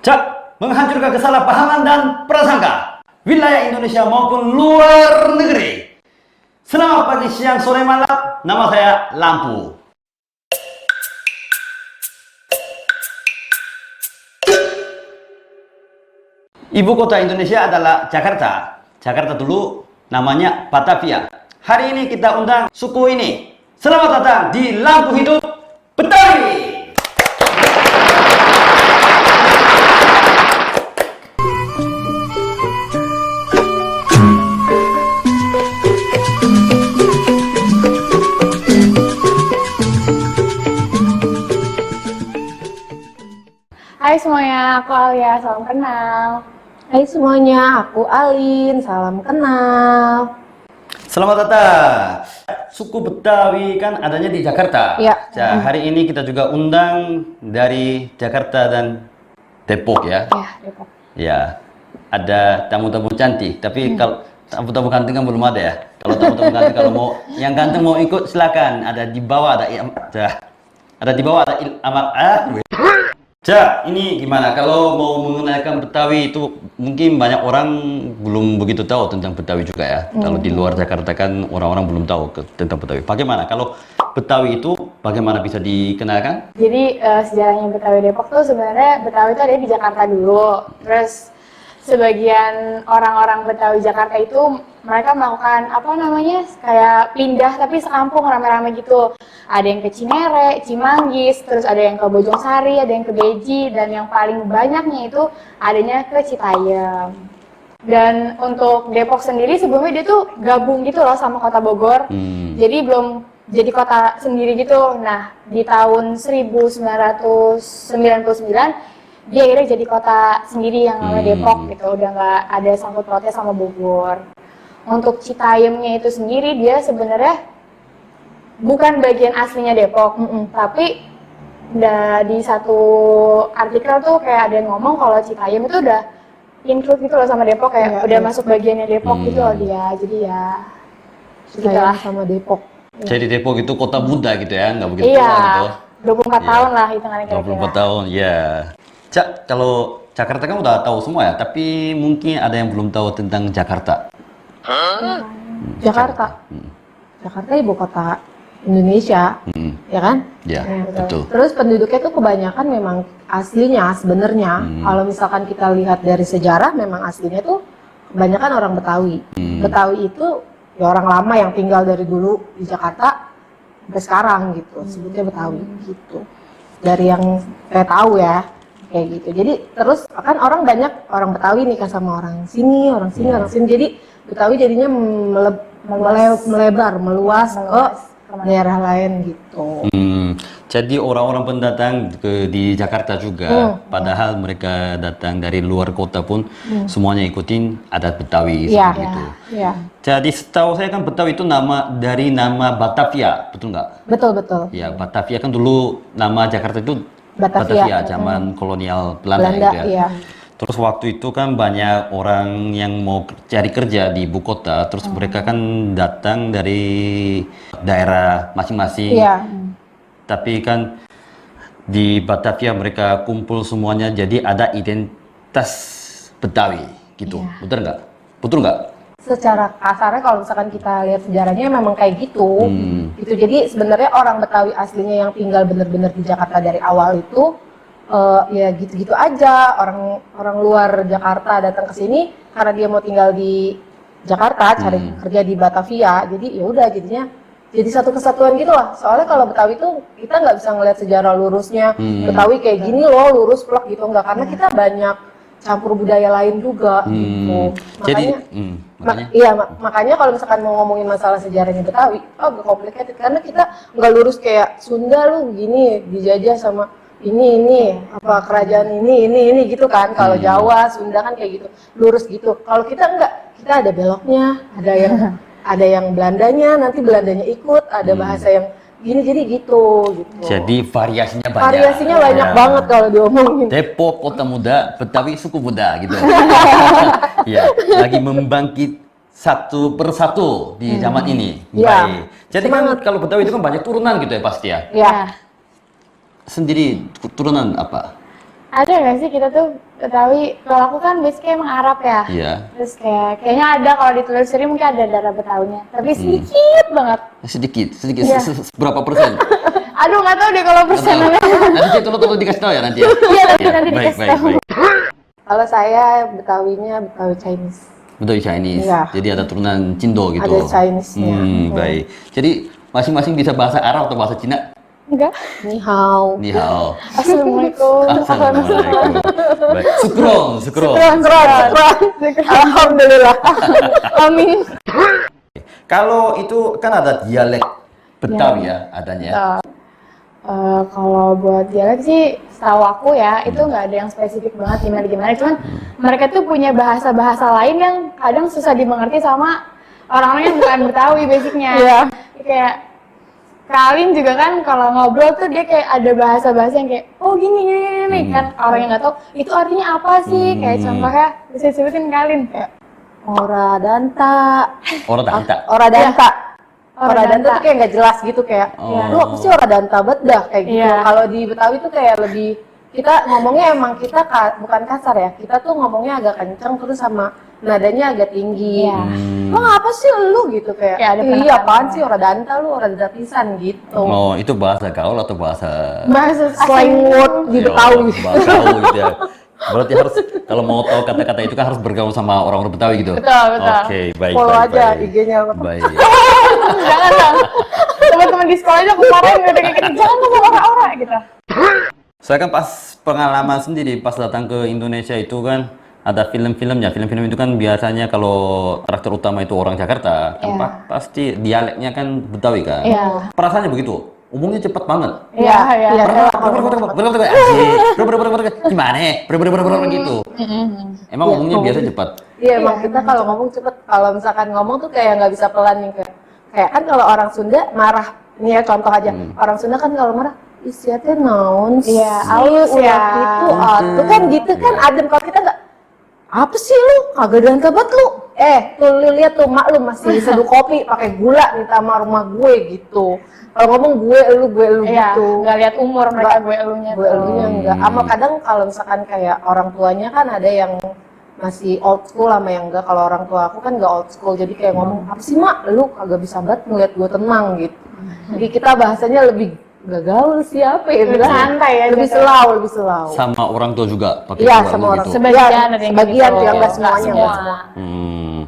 Cak, menghancurkan kesalahpahaman dan prasangka wilayah Indonesia maupun luar negeri. Selamat pagi, siang, sore, malam. Nama saya Lampu. Ibu kota Indonesia adalah Jakarta. Jakarta dulu namanya Batavia. Hari ini kita undang suku ini. Selamat datang di Lampu Hidup Betawi. Hai semuanya, aku Alia, salam kenal. Hai semuanya, aku Alin, salam kenal. Selamat datang. Suku Betawi kan adanya di Jakarta. Ya. Nah, hari ini kita juga undang dari Jakarta dan Depok ya. Ya, Depok. Ya, ada tamu-tamu cantik. Tapi kalau tamu-tamu ganteng kan belum ada ya. Kalau tamu-tamu ganteng kalau mau yang ganteng mau ikut silakan. Ada di bawah ada di bawah ada Cak, ini gimana? Kalau mau mengenalkan Betawi itu mungkin banyak orang belum begitu tahu tentang Betawi juga ya. Kalau di luar Jakarta kan orang-orang belum tahu tentang Betawi. Bagaimana? Kalau Betawi itu bagaimana bisa dikenalkan? Jadi sejarahnya Betawi Depok tuh sebenarnya Betawi itu ada di Jakarta dulu. Terus sebagian orang-orang Betawi Jakarta itu mereka melakukan kayak pindah tapi sekampung rame-rame gitu. Ada yang ke Cinere, Cimanggis, terus ada yang ke Bojongsari, ada yang ke Beji, dan yang paling banyaknya itu adanya ke Citayam. Dan untuk Depok sendiri sebelumnya dia tuh gabung gitu loh sama kota Bogor. Jadi belum jadi kota sendiri gitu. Nah, di tahun 1999 dia akhirnya jadi kota sendiri yang namanya Depok gitu. Udah nggak ada sangkut pautnya sama Bogor. Untuk Citayamnya itu sendiri dia sebenarnya bukan bagian aslinya Depok, tapi di satu artikel tuh kayak ada yang ngomong kalau Citayam itu udah include gitu loh sama Depok, kayak udah masuk bagiannya Depok gitu loh dia. Jadi ya Citayam sama Depok. Jadi Depok itu kota muda gitu ya, nggak begitu Iya, tua gitu. 24 tahun lah hitungannya kira-kira. 24 tahun, ya. Cak, kalau Jakarta kan udah tahu semua ya, tapi mungkin ada yang belum tahu tentang Jakarta. Jakarta. Jakarta ibu kota Indonesia, ya kan? Ya, betul. Terus penduduknya tuh kebanyakan memang aslinya sebenarnya. Kalau misalkan kita lihat dari sejarah, memang aslinya tuh kebanyakan orang Betawi. Betawi itu ya orang lama yang tinggal dari dulu di Jakarta sampai sekarang gitu. Sebutnya Betawi gitu. Dari yang saya tahu ya, kayak gitu. Jadi terus kan orang banyak orang Betawi nikah sama orang sini, orang sini, orang sini. Jadi Betawi jadinya melebar, meluas ke daerah lain gitu. Jadi orang-orang pendatang di Jakarta juga, padahal mereka datang dari luar kota pun semuanya ikutin adat Betawi seperti itu. Iya. Jadi setahu saya kan Betawi itu dari nama Batavia, betul nggak? Betul. Ya, Batavia kan dulu nama Jakarta itu Batavia, zaman kolonial Belanda gitu ya. Iya. Terus waktu itu kan banyak orang yang mau cari kerja di ibu kota, terus mereka kan datang dari daerah masing-masing. Iya. Tapi kan di Batavia mereka kumpul semuanya, jadi ada identitas Betawi gitu. Iya. Betul nggak? Betul nggak? Secara kasarnya kalau misalkan kita lihat sejarahnya memang kayak gitu. Gitu. Jadi sebenarnya orang Betawi aslinya yang tinggal bener-bener di Jakarta dari awal itu ya gitu-gitu aja. Orang luar Jakarta datang ke sini karena dia mau tinggal di Jakarta, cari kerja di Batavia. Jadi ya udah jadinya jadi satu kesatuan gitu lah. Soalnya kalau Betawi itu kita nggak bisa ngelihat sejarah lurusnya Betawi kayak gini loh, lurus plek gitu nggak, karena kita banyak campur budaya lain juga gitu. Makanya kalau misalkan mau ngomongin masalah sejarahnya Betawi, agak complicated karena kita nggak lurus kayak Sunda lu gini dijajah sama ini apa kerajaan ini gitu kan. Kalau Jawa, Sunda kan kayak gitu, lurus gitu. Kalau kita enggak, kita ada beloknya, ada yang Belandanya, nanti Belandanya ikut, ada bahasa yang gini, jadi gitu. Jadi variasinya banyak. Variasinya banyak banget kalau diomongin. Depok kota muda, Betawi suku muda gitu. Ya, lagi membangkit satu persatu di zaman ini. Baik. Jadi kan kalau Betawi itu kan banyak turunan gitu ya pasti ya. Iya. Sendiri turunan apa? Ada nggak sih kita tuh Betawi? Kalau aku kan basicnya emang Arab ya. Iya. Terus kayaknya ada kalau ditelusuri mungkin ada darah Betawinya. Tapi sedikit banget. Sedikit. Iya. Berapa persen? Aduh nggak tahu deh kalau persenannya. Nanti tolong dikasih tahu ya nanti ya. Iya nanti Baik, dikasih baik, tahu. baik. Kalau saya Betawinya Betawi Chinese. Betul Chinese. Iya. Jadi ada turunan Cindo gitu. Ada Chinese-nya. Baik. Jadi masing-masing bisa bahasa Arab atau bahasa Cina? Enggak. Ni hao. Ni hao. Assalamualaikum. Assalamualaikum. Baik. Sukron. Alhamdulillah. Amin. Kalau itu kan ada dialek Betawi ya adanya. Kalau buat dialek sih, setahu aku ya, itu nggak ada yang spesifik banget gimana-gimana. Cuman mereka tuh punya bahasa-bahasa lain yang kadang susah dimengerti sama orang-orang yang bukan Betawi basicnya. Iya. Kayak Kalin juga kan kalau ngobrol tuh dia kayak ada bahasa-bahasa yang kayak oh gini kan orang yang nggak tahu itu artinya apa sih. Kayak contohnya bisa disebutin Kalin kayak Ora danta. Orang tak minta. Ora danta. Ora Ora danta danta. tuh kayak nggak jelas gitu kayak. Oh. Lu apa sih ora danta banget dah kayak gitu. Iya. Kalau di Betawi tuh kayak lebih kita ngomongnya emang kita bukan kasar ya. Kita tuh ngomongnya agak kencang terus sama nadanya agak tinggi. Iya. Emang apa sih lu gitu kayak. Kayak ada Iya penekanan. apaan sih ora danta lu ora danta pisan gitu. Oh, itu bahasa gaul atau bahasa bahasa Slang word di Ya, Betawi. bahasa gaul gitu ya. Berarti harus kalau mau tahu kata-kata itu kan harus bergaul sama orang-orang Betawi gitu. Betul, betul. Oke, baik. Follow baik, aja baik. IG-nya. Baik. Jangan dong. Teman-teman di sekolah aja kemarin udah kayak gitu. Jangan ngomong ora-ora gitu. Saya kan pas pengalaman sendiri pas datang ke Indonesia itu kan ada film-filmnya. Film-film itu kan biasanya kalau karakter utama itu orang Jakarta, kan Iya. pasti dialeknya kan Betawi kan. Iya. Perasaannya begitu. Umumnya cepat banget. Iya, iya. Gimana? Gitu. Emang umumnya biasa cepat. Iya emang kita kalau ngomong cepet, kalau misalkan ngomong tuh kayak nggak bisa pelan nih kayak kan kalau orang Sunda marah, nih ya contoh aja, orang Sunda kan kalau marah, isi teh naon sih, Iya, halus ya. gitu, tuh kan gitu kan adem. Kalau kita nggak, apa sih lu, kagak dan kebat lu, tuh lu lihat tuh mak lu masih seduh kopi pakai gula minta sama rumah gue gitu. Kalau ngomong gue lu Iya, gitu. nggak lihat umur mereka gue elunya. Gue elunya enggak. Sama kadang kalau misalkan kayak orang tuanya kan ada yang masih old school sama yang enggak. Kalau orang tua aku kan enggak old school, jadi kayak ngomong apa sih mak, lu kagak bisa banget ngeliat gue tenang gitu. Jadi kita bahasanya lebih gak gaul sih apa ya Lebih bilang, santai ya, lebih gitu. lebih selau. Sama orang tua juga pakai Iya gua sama orang gitu. Sebagian Iya, ada yang sebagian gitu. yang enggak Nggak semuanya, semua. enggak semua.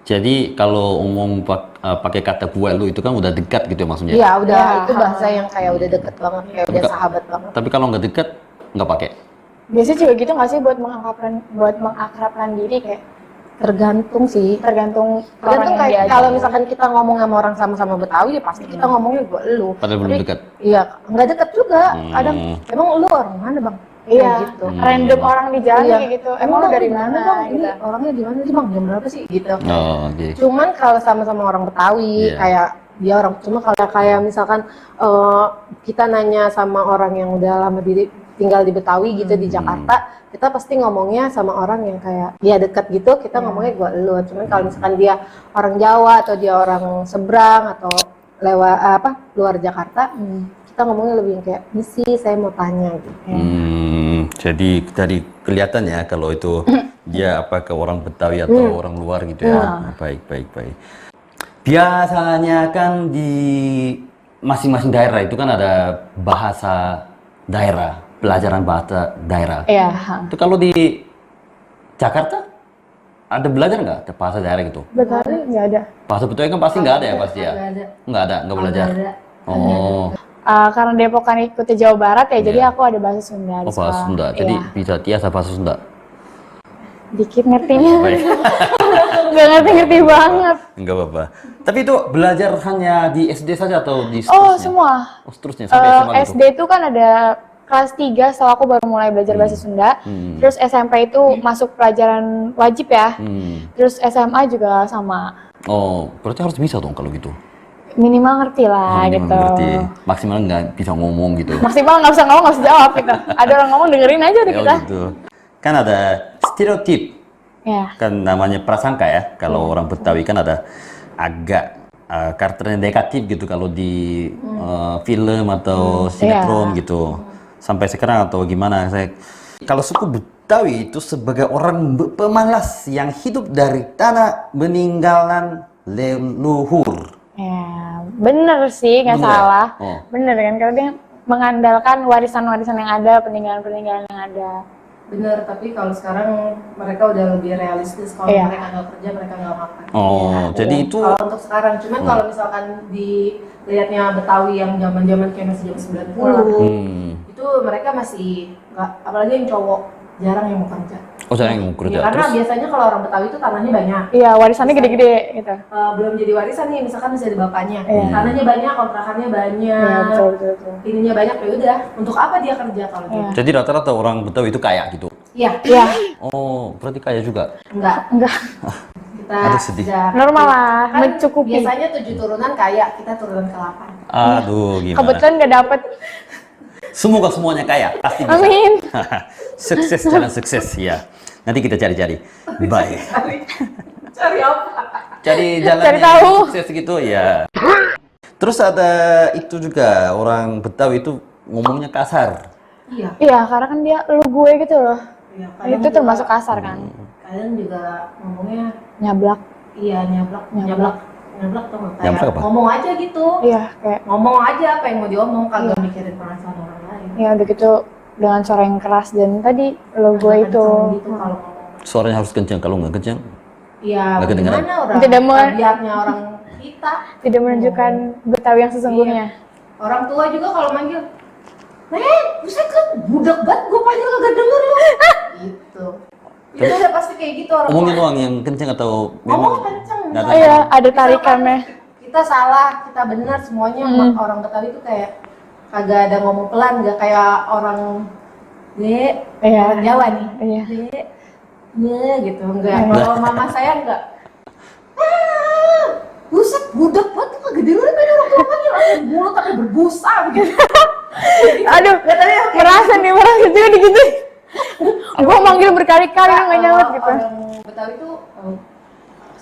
Jadi kalau umum pakai kata gue lu itu kan udah dekat gitu ya maksudnya. Iya udah Iya. itu bahasa yang kayak udah deket banget, kayak udah Enggak. sahabat banget. Tapi kalau nggak dekat nggak pakai. Biasanya juga gitu nggak sih buat mengakrabkan diri kayak Tergantung sih. tergantung orang Tergantung yang kayak diajak. kalau misalkan kita ngomong sama orang sama-sama Betawi ya pasti kita ngomongnya gue lu. Padahal belum Tapi, dekat. Iya, nggak dekat juga. Kadang emang lu orang mana bang? Iya, Kayak gitu. random orang di jalan Iya. kayak gitu. Emang lu dari mana? bang? Ini Gitu. orangnya di mana sih bang? Jam berapa sih? Gitu. Oh, oke. Cuman kalau sama-sama orang Betawi Iya. kayak dia orang, cuma kalau kayak misalkan kita nanya sama orang yang udah lama tinggal di Betawi gitu di Jakarta, kita pasti ngomongnya sama orang yang kayak dia dekat gitu, kita ngomongnya gua lu. Cuman kalau misalkan dia orang Jawa atau dia orang seberang atau lewat luar Jakarta, kita ngomongnya lebih yang kayak misi saya mau tanya gitu. Jadi dari kelihatan ya kalau itu dia apa ke orang Betawi atau orang luar gitu ya. Baik. Biasanya kan di masing-masing daerah itu kan ada bahasa daerah, pelajaran bahasa daerah. Iya. Itu kalau di Jakarta ada belajar nggak bahasa daerah gitu? Betawi nggak ada. Bahasa Betawi kan pasti nggak ada ya pasti ya? Nggak belajar. Oh, Karena Depok kan ikuti Jawa Barat ya, jadi aku ada bahasa Sunda. di bahasa sekolah. Sunda. Jadi Iya. bisa tiasa bahasa Sunda. Dikit ngertinya. Baik. Gak ngerti banget. Enggak apa-apa. Tapi itu belajar hanya di SD saja atau di Oh, seterusnya? semua. Oh, seterusnya sampai SMA gitu. SD itu kan ada kelas 3 setelah aku baru mulai belajar bahasa Sunda. Terus SMP itu masuk pelajaran wajib ya. Terus SMA juga sama. Oh, berarti harus bisa dong kalau gitu. Minimal ngerti lah Minimal gitu. ngerti. Maksimal nggak bisa ngomong gitu. Maksimal nggak usah ngomong, nggak usah jawab gitu. Ada orang ngomong dengerin aja udah Ya kita. gitu. Kan ada stereotip. Ya. Kan namanya prasangka ya. Kalau orang Betawi kan ada agak karakternya negatif gitu kalau di film atau sinetron gitu. Sampai sekarang atau gimana saya Kalau suku Betawi itu sebagai orang pemalas yang hidup dari tanah peninggalan leluhur. Ya, bener sih, nggak Bener ya? salah. Oh. Bener kan, karena dia mengandalkan warisan-warisan yang ada, peninggalan-peninggalan yang ada. Bener, tapi kalau sekarang mereka udah lebih realistis. Kalau Iya. mereka nggak kerja, mereka nggak makan. Oh, jadi itu Kalau untuk sekarang, cuman kalau misalkan dilihatnya Betawi yang zaman-zaman kayak masih jam 90, itu mereka masih nggak, apalagi yang cowok jarang yang mau kerja. oh saya yang mau kerja. Ya, karena Terus biasanya kalau orang Betawi itu tanahnya banyak. Iya, warisannya gede-gede gitu. Belum jadi warisan nih, misalkan masih ada bapaknya, Iya. tanahnya banyak, kontrakannya banyak, Iya, betul, betul, betul. ininya banyak, ya udah. Untuk apa dia kerja kalau Iya. gitu? jadi rata-rata orang Betawi itu kaya gitu. Iya, Iya, Oh, berarti kaya juga. enggak. enggak. Kita Aduh, sedih. sejak- Normal lah, kan mencukupi. biasanya 7 turunan kaya, kita turunan ke-8. Aduh, gimana? Kebetulan nggak dapet. Semoga semuanya kaya, pasti bisa. Amin. Sukses, jalan sukses ya. Nanti kita cari-cari. Baik. Cari apa? Cari jalan Cari yang tahu. sukses gitu ya. Terus ada itu juga orang Betawi itu ngomongnya kasar. Iya. Iya, karena kan dia lu gue gitu loh. Iya, Itu termasuk kasar kan. Kadang juga ngomongnya Nyablak. iya nyablak tuh kayak Nyablak apa? ngomong aja gitu. Iya, kayak Ngomong aja apa yang mau diomong, kagak mikirin perasaan orang lain. ya udah gitu dengan suara yang keras dan tadi lu gue itu. Kenceng gitu kalau ngomong. Suaranya harus kencang, kalau nggak kencang Iya, Nggak kedengeran. gimana orang Tidak mau- tabiatnya orang kita. Tidak menunjukkan Betawi yang sesungguhnya. Orang tua juga kalau manggil, buset kan budak banget, gue panggil kagak denger lu. Gitu. Itu udah pasti kayak gitu orang tua. Ngomongin doang yang kencang atau memang Ngomong kenceng. nggak Oh tahu? iya, ada Misalkan tarikannya. Kita salah, kita benar, semuanya orang Betawi itu kayak kagak ada ngomong pelan, gak kayak orang Iya. orang Jawa nih. Iya. Gitu, enggak. Kalau mama saya enggak. Buset, budak banget, kagak dengerin kan orang tua panggil, langsung mulut tapi berbusa begitu. Aduh, merasa juga gitu. Gua manggil berkali-kali nggak nyaut gitu. Orang Betawi itu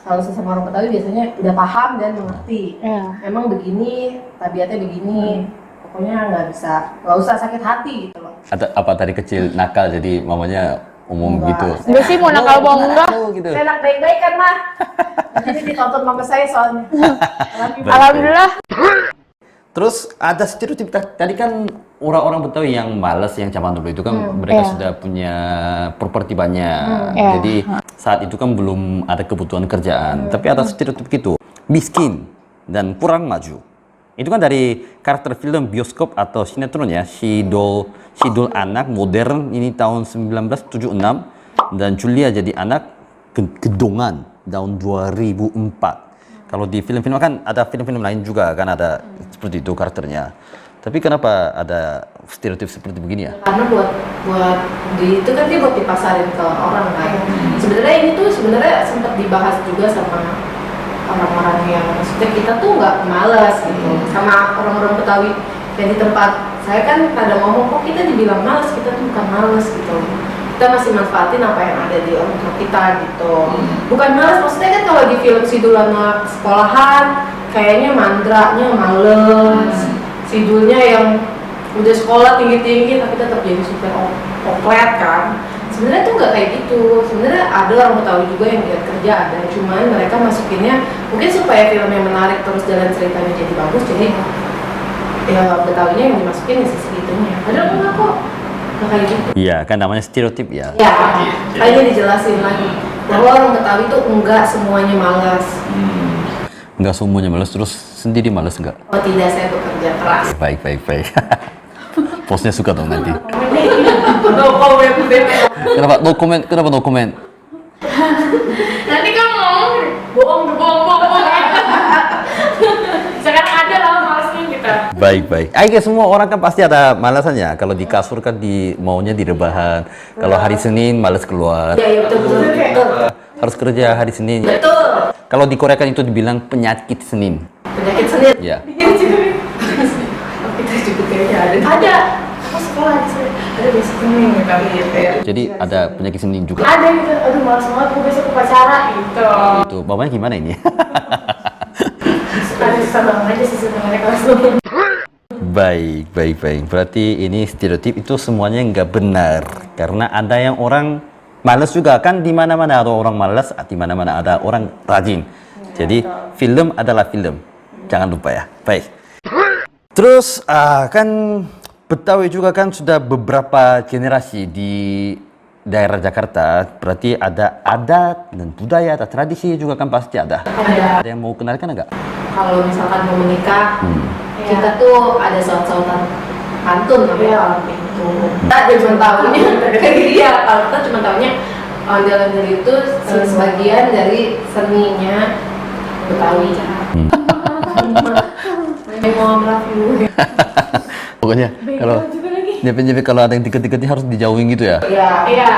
kalau sesama orang Betawi biasanya udah paham dan mengerti. Iya. Memang begini, tabiatnya begini. Pokoknya nggak usah sakit hati gitu loh. Atau apa tadi kecil nakal jadi mamanya umum Enggak. gitu. Gue sih mau nakal Oh, bohong enggak. oh, gitu. Saya anak baik-baik kan mah. Jadi ditonton mama saya soalnya. Baik. Alhamdulillah. Terus ada stereotip tadi kan orang-orang Betawi yang malas yang zaman dulu itu kan mereka Iya. sudah punya properti banyak. Iya. Jadi saat itu kan belum ada kebutuhan kerjaan. Tapi ada stereotip gitu, miskin dan kurang maju. Itu kan dari karakter film bioskop atau sinetron ya, Sidul anak modern ini tahun 1976 dan Julia jadi anak gedongan tahun 2004. Kalau di film-film kan ada film-film lain juga kan ada seperti itu karakternya. Tapi kenapa ada stereotip seperti begini ya? Karena buat itu kan dia buat dipasarin ke orang kan. Sebenarnya ini tuh sebenarnya sempat dibahas juga sama orang-orang yang maksudnya kita tuh nggak malas gitu. Sama orang-orang Betawi yang di tempat saya kan pada ngomong kok kita dibilang malas, kita tuh bukan malas gitu. Kita masih manfaatin apa yang ada di orang tua kita gitu. Bukan malas, maksudnya kan kalau di film Sidul anak sekolahan kayaknya mandranya males. Sidulnya yang udah sekolah tinggi-tinggi tapi tetap jadi super oplet kan. Sebenarnya tuh nggak kayak gitu. Sebenarnya ada orang Betawi juga yang giat kerja ada, cuman mereka masukinnya mungkin supaya filmnya menarik terus jalan ceritanya jadi bagus, jadi ya Betawinya yang dimasukin ya sisi itunya. Padahal enggak kok, nggak kayak gitu. Iya, kan namanya stereotip ya. Ya, kayaknya dijelasin lagi bahwa orang Betawi tuh enggak semuanya malas. Nggak semuanya malas, terus sendiri malas nggak? Oh tidak, saya bekerja keras. Baik. Posnya suka dong nanti. No comment, Kenapa no comment? Kenapa no comment? Nanti kan ngomong bohong. Sekarang ada lah malasnya kita. Baik. Semua orang kan pasti ada malasannya. Kalau di kasur kan maunya di rebahan. Kalau hari Senin malas keluar. Ya betul. Harus kerja hari Senin. Betul. Kalau di Korea kan itu dibilang penyakit Senin. Penyakit sendiri. Ya. Kita juga kayaknya ada. Ada. Aku sekolah di sini. Ada besok ini kami ya. Jadi ada penyakit Senin juga. Ada gitu. Aduh malas banget gue besok upacara gitu. Itu bapaknya gimana ini? Ada susah banget aja sih sebenarnya kelas lu. Baik, baik, baik. Berarti ini stereotip itu semuanya nggak benar. Karena ada yang orang malas juga kan, di mana-mana ada orang malas, di mana-mana ada orang rajin. Jadi film adalah film. Jangan lupa ya. Baik. Terus kan Betawi juga kan sudah beberapa generasi di daerah Jakarta. Berarti ada adat dan budaya atau tradisi juga kan pasti ada. Ada yang mau kenalkan enggak? Kalau misalkan mau menikah, kita tuh ada saut-sautan pantun namanya kalau itu. Kita cuma tahunya iya, kalau kita cuma tahunya ondel-ondel itu sebagian dari seninya Betawi. Mohon maaf you. Pokoknya kalau nyepet-nyepet kalau ada yang deket-deketnya harus dijauhin gitu ya. Iya.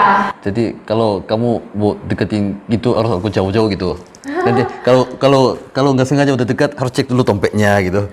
Jadi kalau kamu mau deketin gitu harus aku jauh-jauh gitu. Nanti kalau nggak sengaja udah dekat harus cek dulu dompetnya gitu.